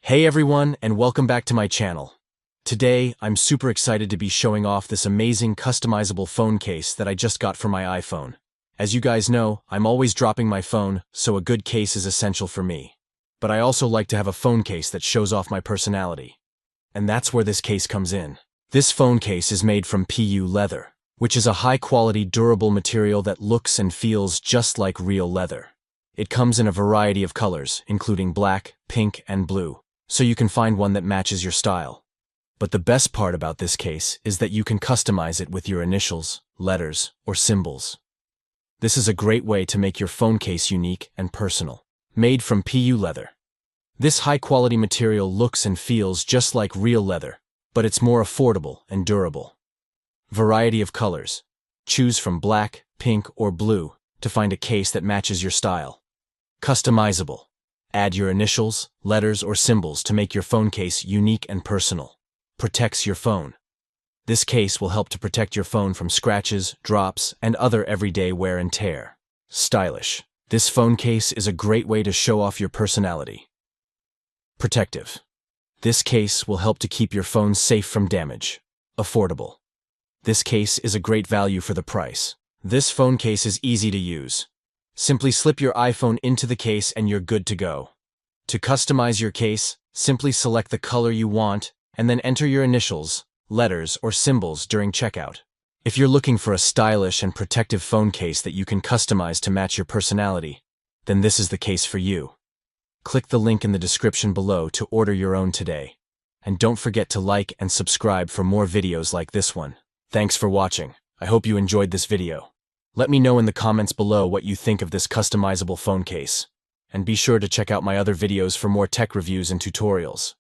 Hey everyone, and welcome back to my channel. Today, I'm super excited to be showing off this amazing customizable phone case that I just got for my iPhone. As you guys know, I'm always dropping my phone, so a good case is essential for me. But I also like to have a phone case that shows off my personality. And that's where this case comes in. This phone case is made from PU leather, which is a high-quality, durable material that looks and feels just like real leather. It comes in a variety of colors, including black, pink, and blue, so you can find one that matches your style. But the best part about this case is that you can customize it with your initials, letters, or symbols. This is a great way to make your phone case unique and personal. Made from PU leather. This high-quality material looks and feels just like real leather, but it's more affordable and durable. Variety of colors. Choose from black, pink, or blue to find a case that matches your style. Customizable. Add your initials, letters, or symbols to make your phone case unique and personal. Protects your phone. This case will help to protect your phone from scratches, drops, and other everyday wear and tear. Stylish. This phone case is a great way to show off your personality. Protective. This case will help to keep your phone safe from damage. Affordable. This case is a great value for the price. This phone case is easy to use. Simply slip your iPhone into the case and you're good to go. To customize your case, simply select the color you want and then enter your initials, letters, or symbols during checkout. If you're looking for a stylish and protective phone case that you can customize to match your personality, then this is the case for you. Click the link in the description below to order your own today. And don't forget to like and subscribe for more videos like this one. Thanks for watching. I hope you enjoyed this video. Let me know in the comments below what you think of this customizable phone case. And be sure to check out my other videos for more tech reviews and tutorials.